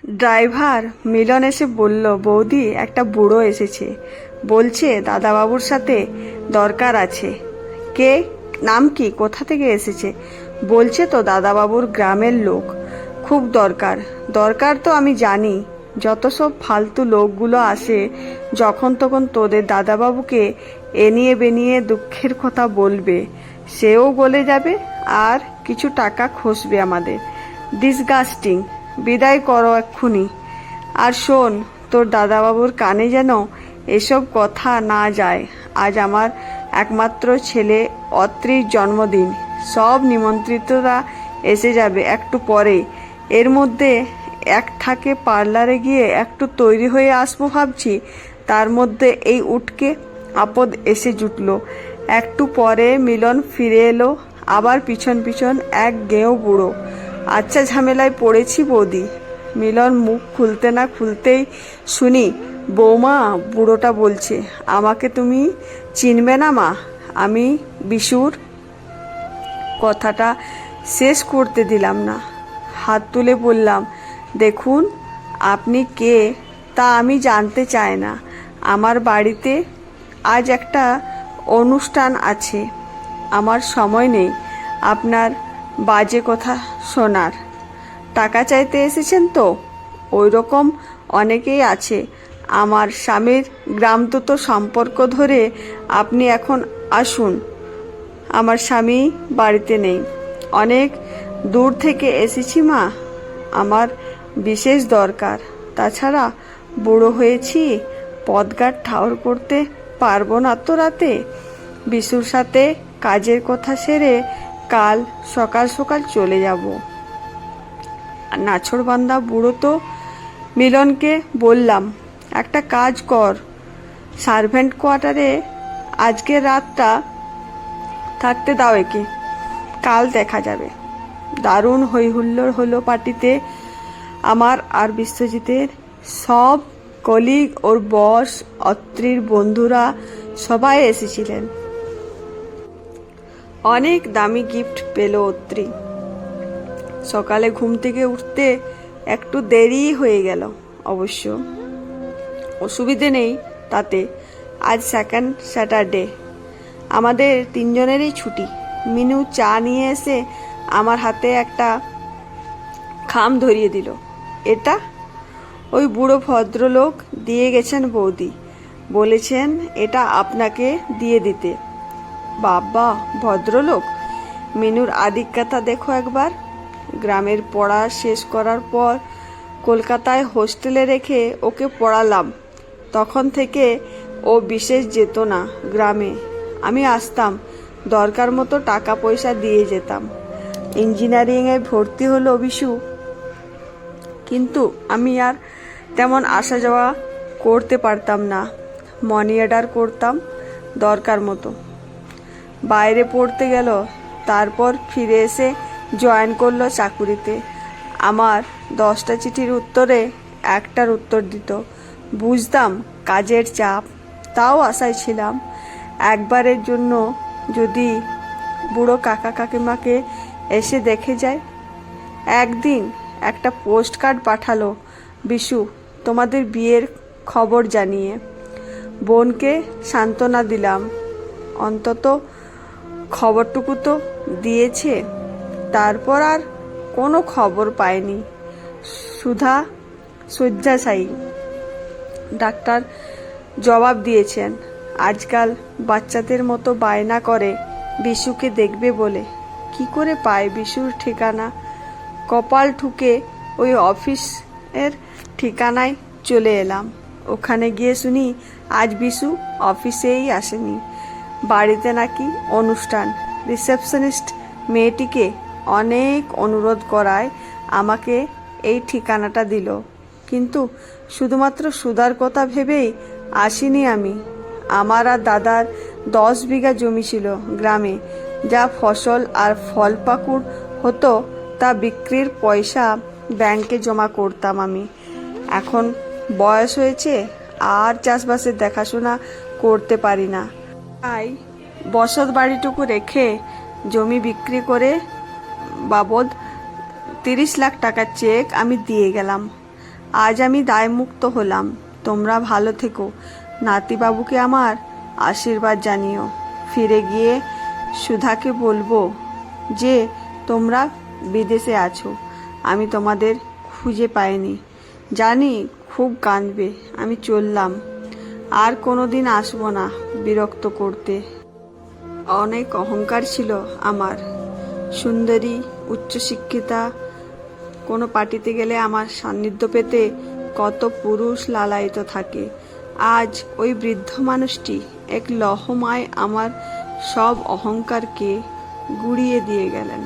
Driver মিলন এসে বলল, বৌদি একটা বুড়ো এসেছে, বলছে দাদাবাবুর সাথে দরকার আছে। কে? নাম কি? কোথা থেকে এসেছে? বলছে তো দাদাবাবুর গ্রামের লোক, খুব দরকার। দরকার তো আমি জানি, যত সব ফালতু লোকগুলো আসে যখন তখন তোদের দাদাবাবুকে এনিয়ে বেনিয়ে দুঃখের কথা বলবে, সেও গলে যাবে আর কিছু টাকা খসবে আমাদের। ডিসগাস্টিং। বিদায় করো এক্ষুনি। আর শোন, তোর দাদাবাবুর কানে যেন এসব কথা না যায়। আজ আমার একমাত্র ছেলে অত্রির জন্মদিন, সব নিমন্ত্রিতরা এসে যাবে একটু পরে। এর মধ্যে এক থাকে পার্লারে গিয়ে একটু তৈরি হয়ে আসবো ভাবছি, তার মধ্যে এই উটকে আপদ এসে জুটলো। একটু পরে মিলন ফিরে এলো, আবার পিছন পিছন এক গেঁয়ো বুড়ো। আচ্ছা, ঝামেলায় পড়েছি বৌদি। মিলন মুখ খুলতে না খুলতেই শুনি, বৌমা, বুড়োটা বলছে, আমাকে তুমি চিনবে না মা, আমি বিশুর। কথাটা শেষ করতে দিলাম না, হাত তুলে বললাম, দেখুন, আপনি কে তা আমি জানতে চাই না। আমার বাড়িতে আজ একটা অনুষ্ঠান আছে, আমার সময় নেই আপনার বাজে কথা শোনার। টাকা চাইতে এসেছেন তো? ওই রকম অনেকেই আছে। আমার স্বামীর গ্রামদূত সম্পর্ক ধরে আপনি এখন আসুন। আমার স্বামী বাড়িতে নেই, অনেক দূর থেকে এসেছি মা, আমার বিশেষ দরকার। তাছাড়া বুড়ো হয়েছি, পথঘাট ঠাউর করতে পারবো না তো রাতে। বিশুর সাথে কাজের কথা সেরে কাল সকাল সকাল চলে যাব। নাছোড়বান্দা বুড়ো তো। মিলনকে বললাম, একটা কাজ কর, সার্ভেন্ট কোয়ার্টারে আজকের রাতটা থাকতে দাও একে, কাল দেখা যাবে। দারুণ হইহুল্লোড় হলো পার্টিতে। আমার আর বিশ্বজিতের সব কলিগ, ওর বস, অত্রির বন্ধুরা সবাই এসেছিলেন। অনেক দামি গিফট পেল অত্রি। সকালে ঘুম থেকে উঠতে একটু দেরি হয়ে গেল, অবশ্য অসুবিধে নেই তাতে। আজ সেকেন্ড স্যাটারডে, আমাদের তিনজনেরই ছুটি। মিনু চা নিয়ে এসে আমার হাতে একটা খাম ধরিয়ে দিল। এটা ওই বুড়ো ভদ্রলোক দিয়ে গেছেন বৌদি, বলেছেন এটা আপনাকে দিয়ে দিতে। বাবা, ভদ্রলোক! মিনুর আদিক্যতা দেখো একবার। গ্রামের পড়া শেষ করার পর কলকাতায় হোস্টেলে রেখে ওকে পড়ালাম। তখন থেকে ও বিশেষ যেত না গ্রামে। আমি আসতাম, দরকার মতো টাকা পয়সা দিয়ে যেতাম। ইঞ্জিনিয়ারিংয়ে ভর্তি হলো বিশু, কিন্তু আমি আর তেমন আসা যাওয়া করতে পারতাম না। মানি অর্ডার করতাম দরকার মতো। বাইরে পড়তে গেল, তারপর ফিরে এসে জয়েন করলো চাকুরিতে। আমার 10টা চিঠির উত্তরে একটার উত্তর দিত। বুঝতাম কাজের চাপ, তাও আশায় ছিলাম একবারের জন্য যদি বুড়ো কাকা কাকিমাকে এসে দেখে যায়। একদিন একটা পোস্ট কার্ড পাঠালো, বিশু তোমাদের বিয়ের খবর জানিয়ে। বোনকে সান্ত্বনা দিলাম, অন্তত খবরটুকু তো দিয়েছে। তারপর আর কোনো খবর পাইনি। সুধা শয্যাশায়ী। ডাক্তার জবাব দিয়েছেন আজকাল বাচ্চাদের মতো বায়না করে বিশুকে দেখবে বলে। কি করে পায় বিশুর ঠিকানা? কপাল ঠুকে ওই অফিসের ঠিকানায় চলে এলাম। ওখানে গিয়ে শুনি আজ বিশু অফিসেই আসেনি, বাড়িতে নাকি অনুষ্ঠান। রিসেপশনিস্ট মেয়েটিকে অনেক অনুরোধ করায় আমাকে এই ঠিকানাটা দিল, কিন্তু শুধুমাত্র সুধার কথা ভেবেই আসিনি আমি। আমার আর দাদার 10 বিঘা জমি ছিল গ্রামে, যা ফসল আর ফল পাকুড় হতো তা বিক্রির পয়সা ব্যাংকে জমা করতাম আমি। এখন বয়স হয়েছে, আর চাষবাসের দেখাশোনা করতে পারি না, তাই বসত বাড়িটুকু রেখে জমি বিক্রি করে বাবদ 30 লাখ টাকার চেক আমি দিয়ে গেলাম। আজ আমি দায়মুক্ত হলাম। তোমরা ভালো থেকো। নাতিবাবুকে আমার আশীর্বাদ জানিও। ফিরে গিয়ে সুধাকে বলবো যে তোমরা বিদেশে আছো, আমি তোমাদের খুঁজে পাইনি। জানি খুব কাঁদবে। আমি চললাম, আর কোনোদিন আসবো না বিরক্ত করতে। অনেক অহংকার ছিল আমার। সুন্দরী, উচ্চশিক্ষিতা, কোনো পার্টিতে গেলে আমার সান্নিধ্য পেতে কত পুরুষ লালায়িত থাকে। আজ ওই বৃদ্ধ মানুষটি এক লহমায় আমার সব অহংকারকে গুঁড়িয়ে দিয়ে গেলেন।